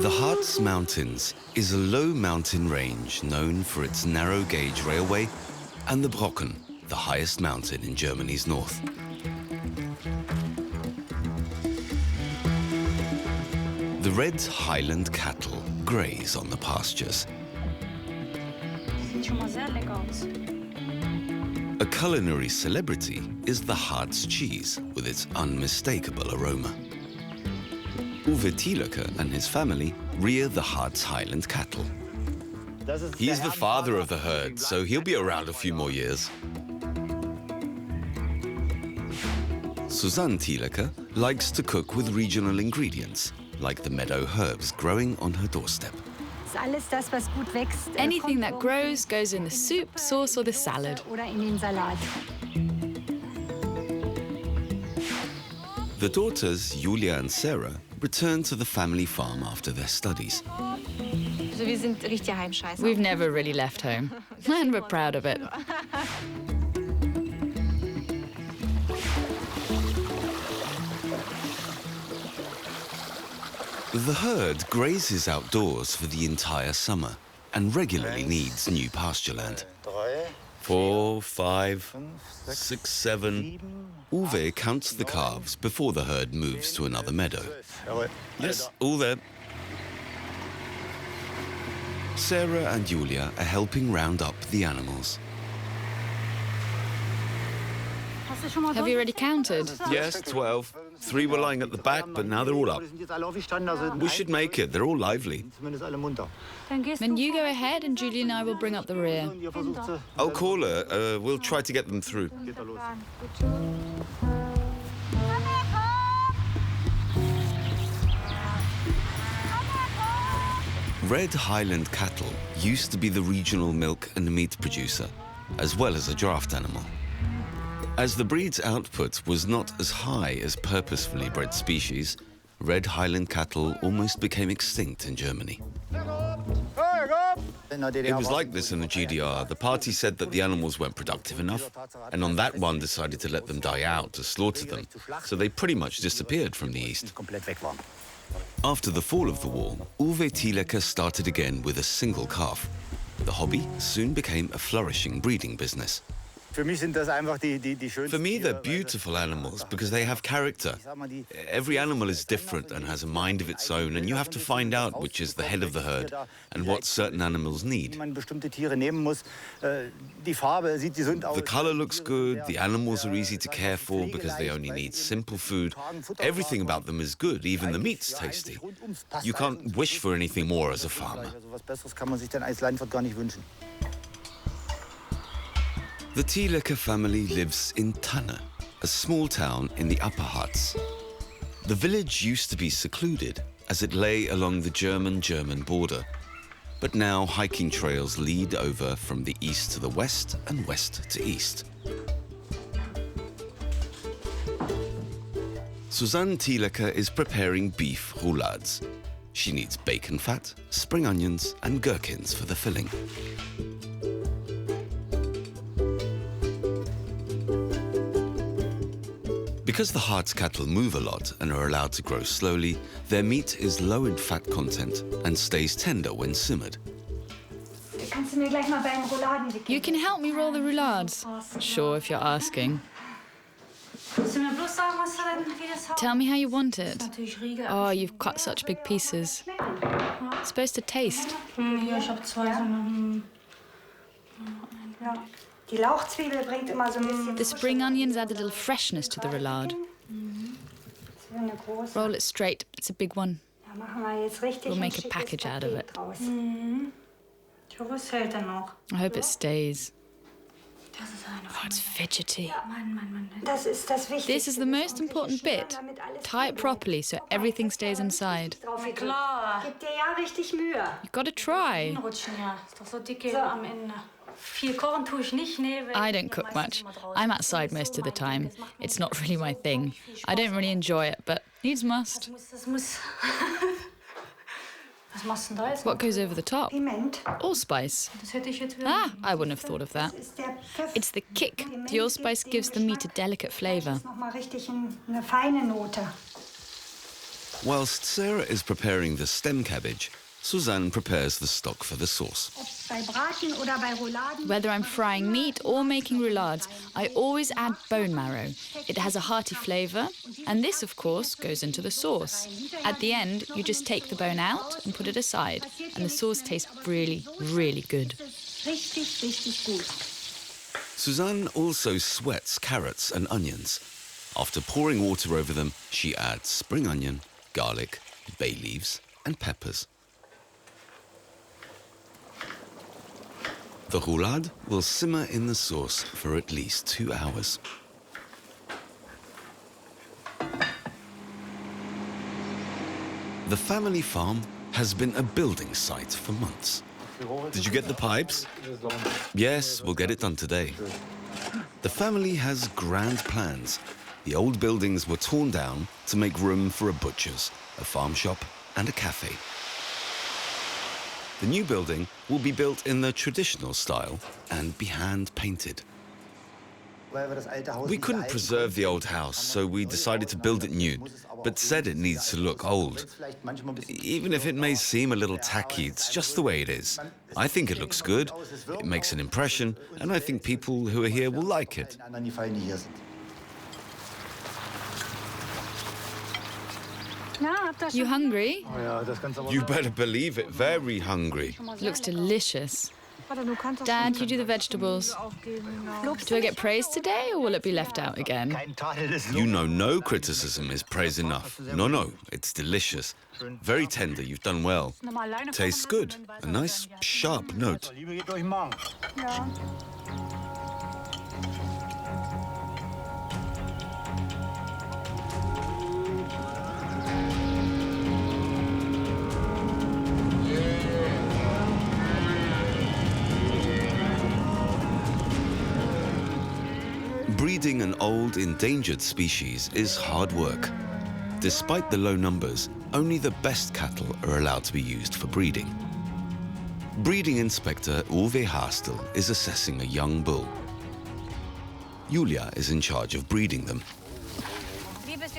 The Harz Mountains is a low mountain range known for its narrow gauge railway and the Brocken, the highest mountain in Germany's north. The red Highland cattle graze on the pastures. A culinary celebrity is the Harz cheese with its unmistakable aroma. Uwe Thielecke and his family rear the Harz Highland cattle. He's the father of the herd, so he'll be around a few more years. Susanne Thielecke likes to cook with regional ingredients, like the meadow herbs growing on her doorstep. Anything that grows goes in the soup, sauce, or the salad. The daughters, Julia and Sarah, return to the family farm after their studies. We've never really left home, and we're proud of it. The herd grazes outdoors for the entire summer and regularly needs new pasture land. 4, 5, 6, 7. Uwe counts the calves before the herd moves to another meadow. Yes, all there. Sarah and Julia are helping round up the animals. Have you already counted? Yes, 12. 3 were lying at the back, but now they're all up. We should make it. They're all lively. Then you go ahead and Julia and I will bring up the rear. I'll call her. We'll try to get them through. Red Highland cattle used to be the regional milk and meat producer, as well as a draft animal. As the breed's output was not as high as purposefully bred species, red Highland cattle almost became extinct in Germany. It was like this in the GDR. The party said that the animals weren't productive enough, and on that one decided to let them die out, to slaughter them, so they pretty much disappeared from the east. After the fall of the wall, Uwe Thielecke started again with a single calf. The hobby soon became a flourishing breeding business. For me, they're beautiful animals because they have character. Every animal is different and has a mind of its own, and you have to find out which is the head of the herd and what certain animals need. The color looks good, the animals are easy to care for because they only need simple food. Everything about them is good, even the meat's tasty. You can't wish for anything more as a farmer. The Thielecke family lives in Thöne, a small town in the Upper Harz. The village used to be secluded as it lay along the German border, but now hiking trails lead over from the east to the west and west to east. Susanne Thielecke is preparing beef roulades. She needs bacon fat, spring onions and gherkins for the filling. Because the Harz cattle move a lot and are allowed to grow slowly, their meat is low in fat content and stays tender when simmered. You can help me roll the roulades. Sure, if you're asking. Tell me how you want it. Oh, you've cut such big pieces. It's supposed to taste. The spring onions add a little freshness to the roulade. Roll it straight. It's a big one. We'll make a package out of it. I hope it stays. Oh, it's fidgety. This is the most important bit. Tie it properly so everything stays inside. You've got to try. I don't cook much. I'm outside most of the time. It's not really my thing. I don't really enjoy it, but needs must. What goes over the top? Allspice. Ah, I wouldn't have thought of that. It's the kick. The allspice gives the meat a delicate flavour. Whilst Sarah is preparing the stem cabbage, Suzanne prepares the stock for the sauce. Whether I'm frying meat or making roulades, I always add bone marrow. It has a hearty flavour, and this, of course, goes into the sauce. At the end, you just take the bone out and put it aside, and the sauce tastes really, really good. Suzanne also sweats carrots and onions. After pouring water over them, she adds spring onion, garlic, bay leaves, and peppers. The roulade will simmer in the sauce for at least 2 hours. The family farm has been a building site for months. Did you get the pipes? Yes, we'll get it done today. The family has grand plans. The old buildings were torn down to make room for a butcher's, a farm shop, and a cafe. The new building will be built in the traditional style and be hand-painted. We couldn't preserve the old house, so we decided to build it new, but said it needs to look old. Even if it may seem a little tacky, it's just the way it is. I think it looks good, it makes an impression, and I think people who are here will like it. You hungry? You better believe it, very hungry. Looks delicious. Dad, you do the vegetables. Do I get praise today, or will it be left out again? You know no criticism is praise enough. No, it's delicious. Very tender, you've done well. Tastes good, a nice sharp note. Breeding an old, endangered species is hard work. Despite the low numbers, only the best cattle are allowed to be used for breeding. Breeding inspector Uwe Harstel is assessing a young bull. Julia is in charge of breeding them.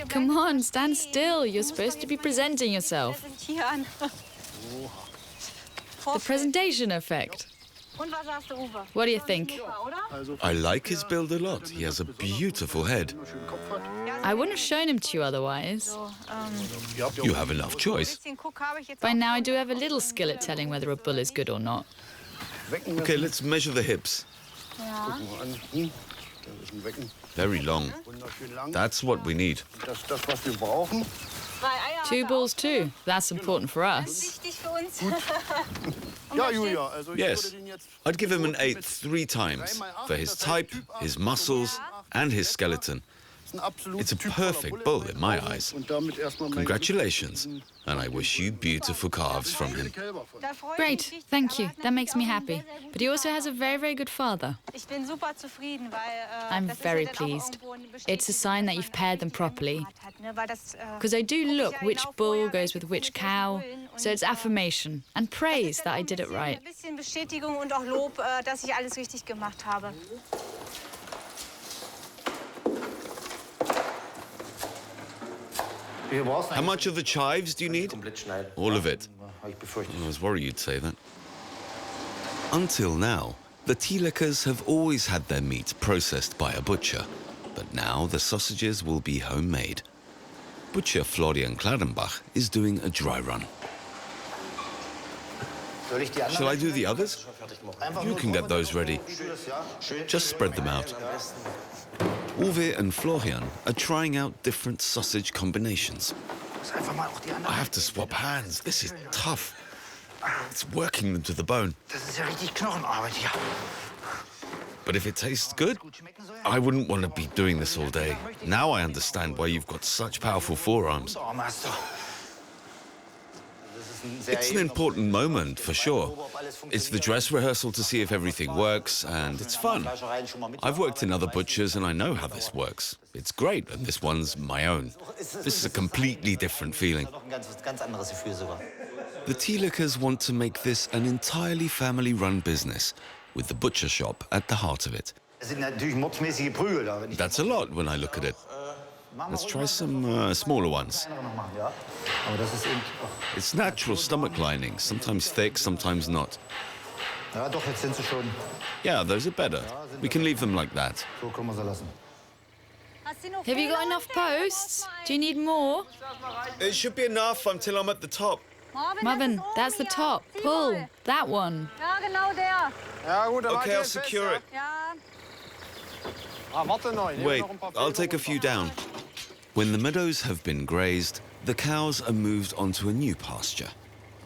Come on, stand still. You're supposed to be presenting yourself. The presentation effect. What do you think? I like his build a lot. He has a beautiful head. I wouldn't have shown him to you otherwise. You have enough choice. By now I do have a little skill at telling whether a bull is good or not. Okay, let's measure the hips. Very long. That's what we need. 2 bulls too. That's important for us. Yes, I'd give him an 8 3 times for his type, his muscles, and his skeleton. It's a perfect bull in my eyes. Congratulations, and I wish you beautiful calves from him. Great, thank you. That makes me happy. But he also has a very, very good father. I'm very pleased. It's a sign that you've paired them properly. Because I do look which bull goes with which cow, so it's affirmation and praise that I did it right. How much of the chives do you need? All of it. I was worried you'd say that. Until now, the Thielecke's have always had their meat processed by a butcher, but now the sausages will be homemade. Butcher Florian Kladenbach is doing a dry run. Shall I do the others? You can get those ready. Just spread them out. Uwe and Florian are trying out different sausage combinations. I have to swap hands. This is tough. It's working them to the bone. But if it tastes good, I wouldn't want to be doing this all day. Now I understand why you've got such powerful forearms. It's an important moment, for sure. It's the dress rehearsal to see if everything works, and it's fun. I've worked in other butchers, and I know how this works. It's great, and this one's my own. This is a completely different feeling. The Thielecke's want to make this an entirely family-run business, with the butcher shop at the heart of it. That's a lot when I look at it. Let's try some smaller ones. It's natural stomach lining, sometimes thick, sometimes not. Yeah, those are better. We can leave them like that. Have you got enough posts? Do you need more? It should be enough until I'm at the top. Marvin, that's the top. Pull. That one. Okay, I'll secure it. Wait, I'll take a few down. When the meadows have been grazed, the cows are moved onto a new pasture.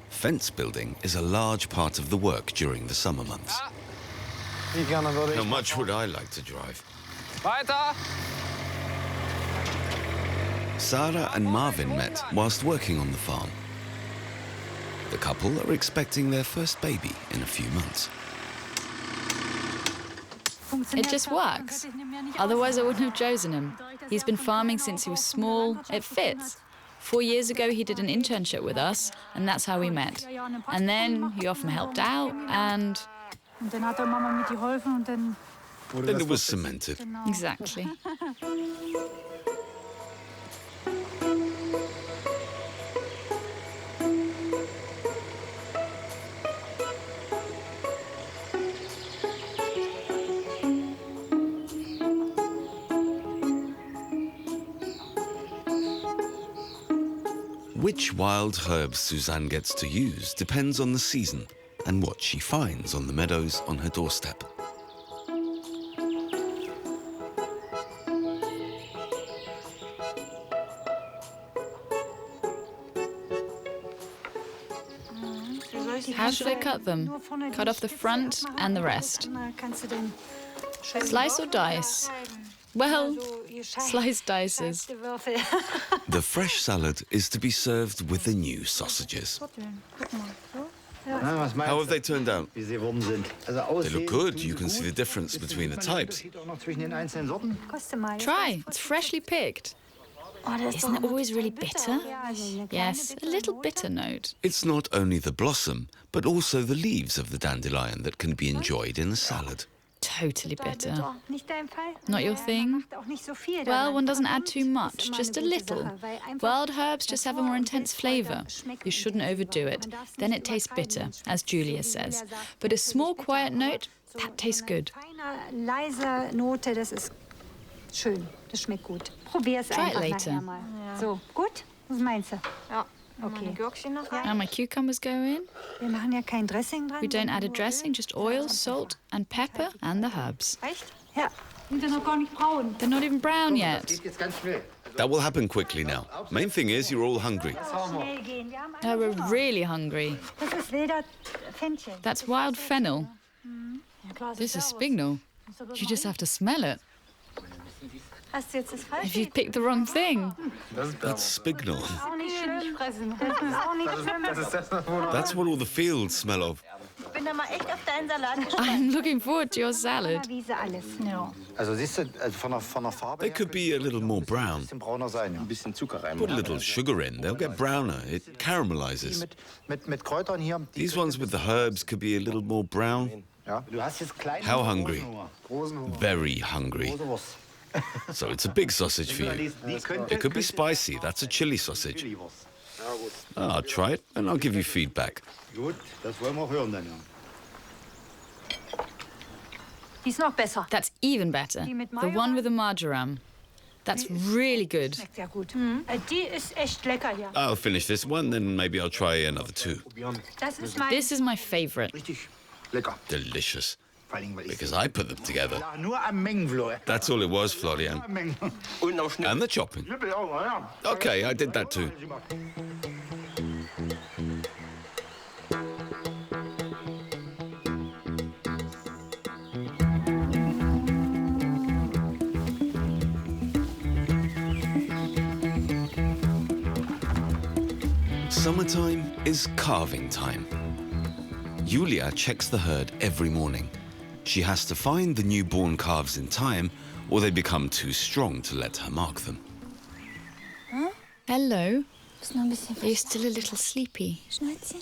Fence building is a large part of the work during the summer months. How much would I like to drive? Sarah and Marvin met whilst working on the farm. The couple are expecting their first baby in a few months. It just works. Otherwise, I wouldn't have chosen him. He's been farming since he was small. It fits. 4 years ago, he did an internship with us, and that's how we met. And then he often helped out, and then it was cemented. Exactly. Which wild herbs Suzanne gets to use depends on the season and what she finds on the meadows on her doorstep. How should I cut them? Cut off the front and the rest. Slice or dice? Well, slice dices. The fresh salad is to be served with the new sausages. How have they turned out? They look good. You can see the difference between the types. Try. It's freshly picked. Isn't it always really bitter? Yes, a little bitter note. It's not only the blossom, but also the leaves of the dandelion that can be enjoyed in a salad. Totally bitter. Not your thing? Well, one doesn't add too much, just a little. Wild herbs just have a more intense flavour. You shouldn't overdo it. Then it tastes bitter, as Julia says. But a small, quiet note, that tastes good. Try it later. So, gut? Was meinst du? Ja. Okay. And my cucumbers go in. Wir machen ja kein Dressing dran. We don't add a dressing, just oil, salt, and pepper, and the herbs. Ja. Sind ja noch gar nicht braun. They're not even brown yet. That will happen quickly now. Main thing is you're all hungry. Oh, we're really hungry. Das ist wilder Fenchel. That's wild fennel. This is spignal. You just have to smell it. Hast du jetzt das falsche? If you picked the wrong thing. That's spignal. Auch nicht schön fressen. Das ist auch nicht schlimm. That's what all the fields smell of. Ich bin da mal echt auf deinen Salat gespannt. I'm looking forward to your salad. Wiese alles. Ja. Also siehst du, von der Farbe They could be a little more brown. bisschen brauner sein, ja. Bisschen Zucker rein. Put a little sugar in, they'll get browner. It caramelizes. Mit Kräutern hier. These ones with the herbs could be a little more brown. Ja. Du hast jetzt kleine How hungry? Rosenhuhr. Very hungry. Große Wurst. So it's a big sausage for you. It could be spicy. That's a chili sausage. I'll try it and I'll give you feedback. Gut, das wollen wir auch hören dann, ja. Die ist noch besser. That's even better. The one with the marjoram. That's really good. Schmeckt sehr gut. Die ist echt lecker hier. I'll finish this one, then maybe I'll try another two. Das ist mein... This is my favorite. Richtig lecker. Delicious. Vor allem, weil ich Because I put them together. ja, nur am Mengen, Flo. That's all it was, Florian. Am Mengen. Und noch Schnitt. And the chopping. Schnippel auch, ja. Okay, I did that too. Summertime is calving time. Julia checks the herd every morning. She has to find the newborn calves in time, or they become too strong to let her mark them. Hello. Ist noch ein bisschen Are you still a little sleepy? Schnäuzchen?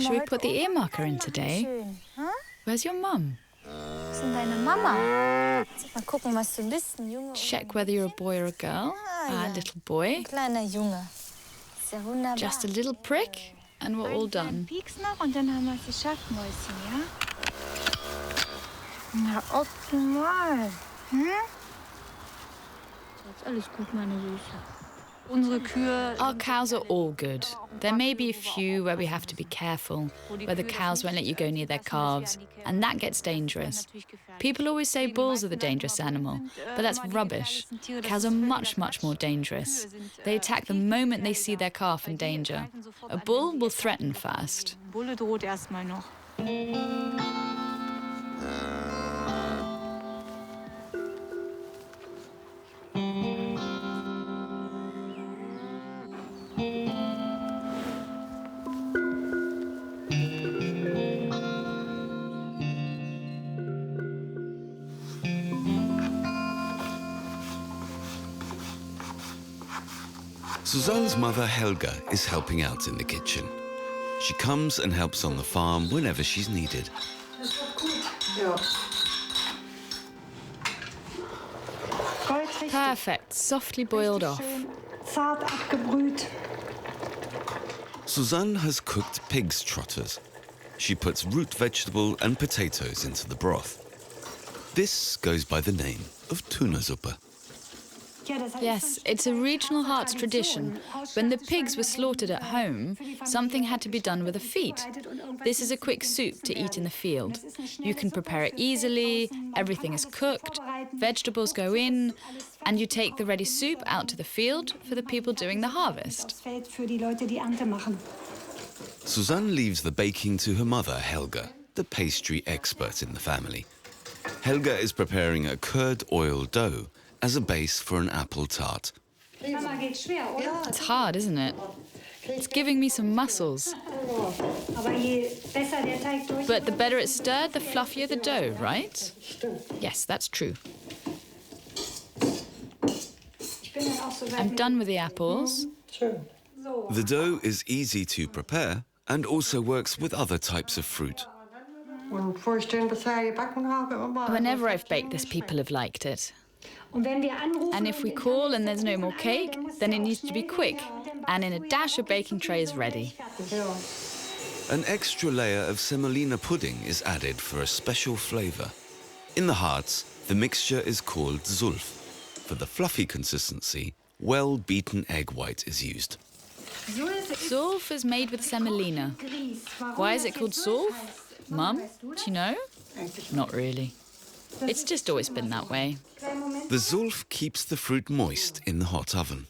Should we put the ear marker in today? Schön. Where's your mum? Check whether you're a boy or a girl. Ah, little boy. Just a little prick, and we're all done. Na, optimal. Alles gut, meine Süße. Our cows are all good. There may be a few where we have to be careful, where the cows won't let you go near their calves, and that gets dangerous. People always say bulls are the dangerous animal, but that's rubbish. Cows are much, much more dangerous. They attack the moment they see their calf in danger. A bull will threaten first. Susanne's mother, Helga, is helping out in the kitchen. She comes and helps on the farm whenever she's needed. Perfect, softly boiled off. Zart abgebrüht. Susanne has cooked pig's trotters. She puts root vegetable and potatoes into the broth. This goes by the name of Tuna Supper. Yes, it's a regional Harz tradition. When the pigs were slaughtered at home, something had to be done with the feet. This is a quick soup to eat in the field. You can prepare it easily, everything is cooked, vegetables go in, and you take the ready soup out to the field for the people doing the harvest. Susanne leaves the baking to her mother, Helga, the pastry expert in the family. Helga is preparing a curd oil dough as a base for an apple tart. It's hard, isn't it? It's giving me some muscles. But the better it's stirred, the fluffier the dough, right? Yes, that's true. I'm done with the apples. The dough is easy to prepare and also works with other types of fruit. Whenever I've baked this, people have liked it. And if we call and there's no more cake, then it needs to be quick. And in a dash, a baking tray is ready. An extra layer of semolina pudding is added for a special flavour. In the Harz, the mixture is called Sulf. For the fluffy consistency, well-beaten egg white is used. Sulf is made with semolina. Why is it called Sulf? Mum, do you know? Not really. It's just always been that way. The Sulf keeps the fruit moist in the hot oven.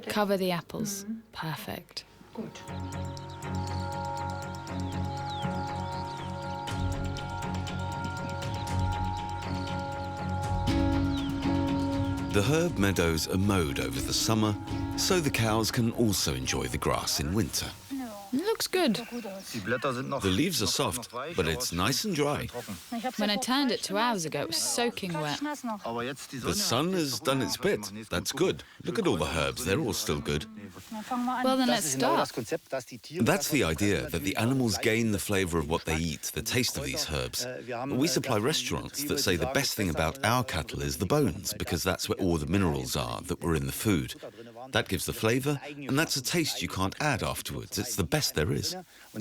Cover the apples. Perfect. The herb meadows are mowed over the summer, so the cows can also enjoy the grass in winter. It looks good. The leaves are soft, but it's nice and dry. When I turned it 2 hours ago, it was soaking wet. The sun has done its bit. That's good. Look at all the herbs. They're all still good. Well, then let's start. That's the idea, that the animals gain the flavour of what they eat, the taste of these herbs. We supply restaurants that say the best thing about our cattle is the bones, because that's where all the minerals are that were in the food. That gives the flavour, and that's a taste you can't add afterwards. It's the best there is. The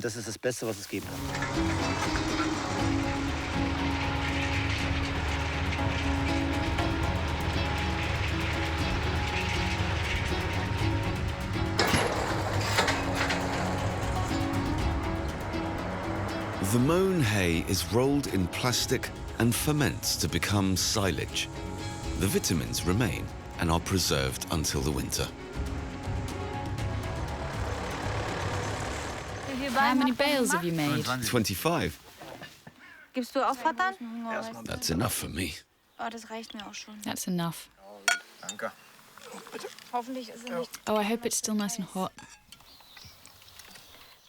mown hay is rolled in plastic and ferments to become silage. The vitamins remain and are preserved until the winter. How many bales have you made? 25. Gibst du auch Vater? That's enough for me. Das reicht mir auch schon. That's enough. Hoffentlich ist sie nicht. Oh, I hope it's still nice and hot.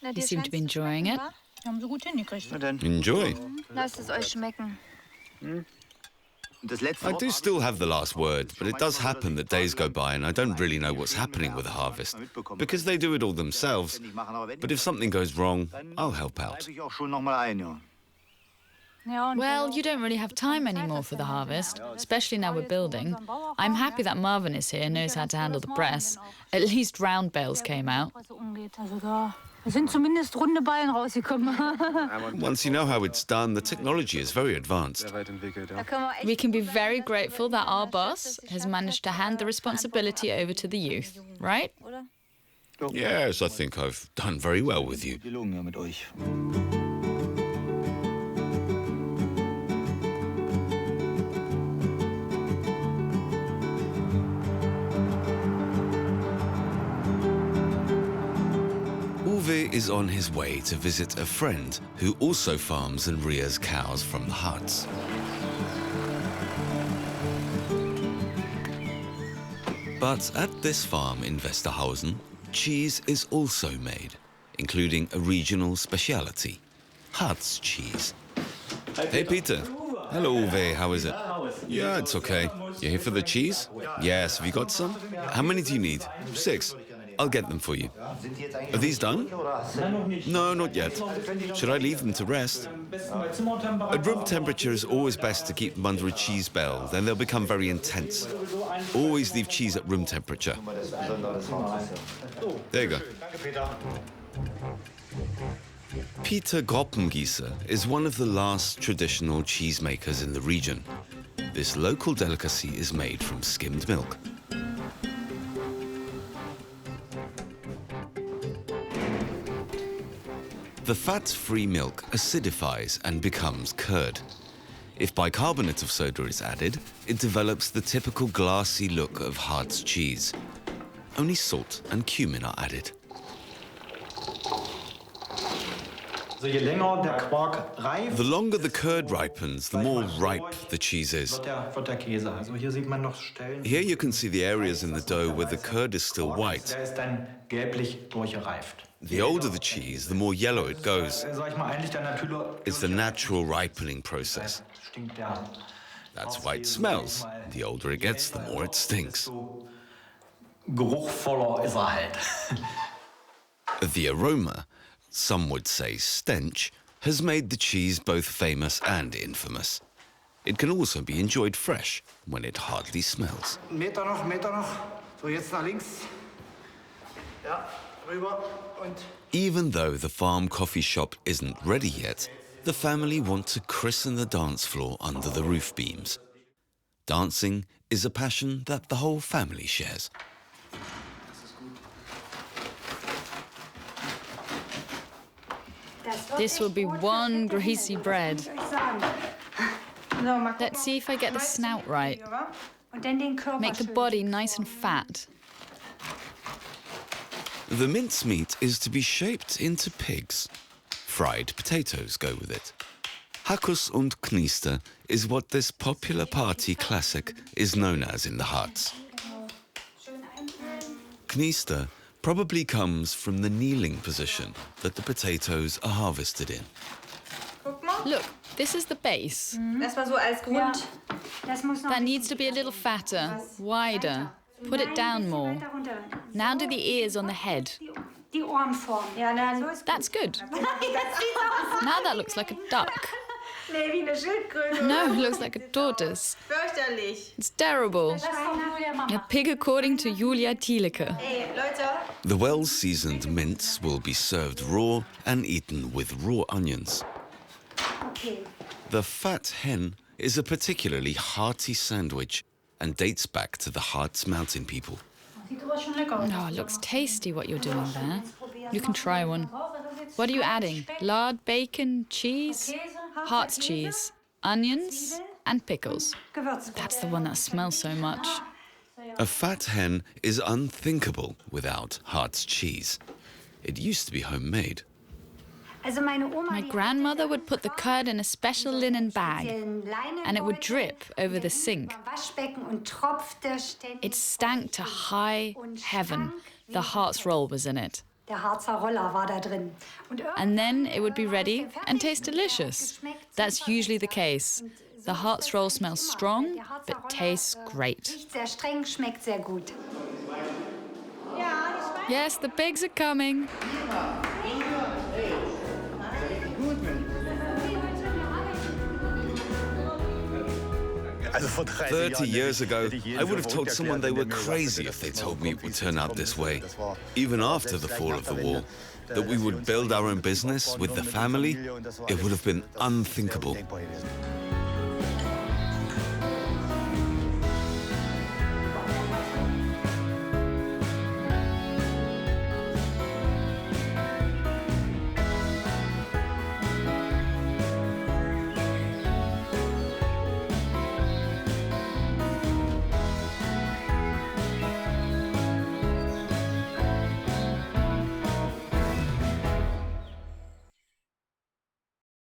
You seem to be enjoying it. Haben sie gut hingekriegt. Enjoy. Lasst es euch schmecken. I do still have the last word, but it does happen that days go by and I don't really know what's happening with the harvest, because they do it all themselves. But if something goes wrong, I'll help out. Well, you don't really have time anymore for the harvest, especially now we're building. I'm happy that Marvin is here and knows how to handle the press. At least round bales came out. Once you know how it's done, the technology is very advanced. We can be very grateful that our boss has managed to hand the responsibility over to the youth, right? Yes, I think I've done very well with you. Uwe is on his way to visit a friend who also farms and rears cows from the Harz. But at this farm in Westerhausen, cheese is also made, including a regional speciality, Harz cheese. Hey, Peter. Hello, Uwe. How is it? Yeah, it's okay. You here for the cheese? Yes. Have you got some? How many do you need? 6. I'll get them for you. Are these done? No, not yet. Should I leave them to rest? At room temperature, it's always best to keep them under a cheese bell, then they'll become very intense. Always leave cheese at room temperature. There you go. Peter Groppengießer is one of the last traditional cheesemakers in the region. This local delicacy is made from skimmed milk. The fat-free milk acidifies and becomes curd. If bicarbonate of soda is added, it develops the typical glassy look of Harz cheese. Only salt and cumin are added. The longer the curd ripens, the more ripe the cheese is. Here you can see the areas in the dough where the curd is still white. The older the cheese, the more yellow it goes. It's the natural ripening process. That's why it smells. The older it gets, the more it stinks. The aroma, some would say stench, has made the cheese both famous and infamous. It can also be enjoyed fresh, when it hardly smells. Meter noch. So, jetzt nach links. Ja, rüber und... Even though the farm coffee shop isn't ready yet, the family want to christen the dance floor under the roof beams. Dancing is a passion that the whole family shares. This will be one greasy bread. Let's see if I get the snout right. Make the body nice and fat. The mincemeat is to be shaped into pigs. Fried potatoes go with it. Hackus and Knieste is what this popular party classic is known as in the Harz. Knieste probably comes from the kneeling position that the potatoes are harvested in. Look, this is the base. That needs to be a little fatter, wider. Put it down more. Now do the ears on the head. That's good. Now that looks like a duck. No, it looks like a tortoise. It's terrible. A pig according to Thielecke. The well-seasoned mince will be served raw and eaten with raw onions. The Fette Henne is a particularly hearty sandwich and dates back to the Harz mountain people. Oh, it looks tasty what you're doing there. You can try one. What are you adding? Lard, bacon, cheese? Harz cheese, onions, and pickles. That's the one that smells so much. A Fette Henne is unthinkable without Harz cheese. It used to be homemade. My grandmother would put the curd in a special linen bag, and it would drip over the sink. It stank to high heaven. The Harz roll was in it. And then it would be ready and taste delicious. That's usually the case. The Harz roll smells strong, but tastes great. Yes, the pigs are coming. 30 years ago, I would have told someone they were crazy if they told me it would turn out this way. Even after the fall of the wall, that we would build our own business with the family, it would have been unthinkable.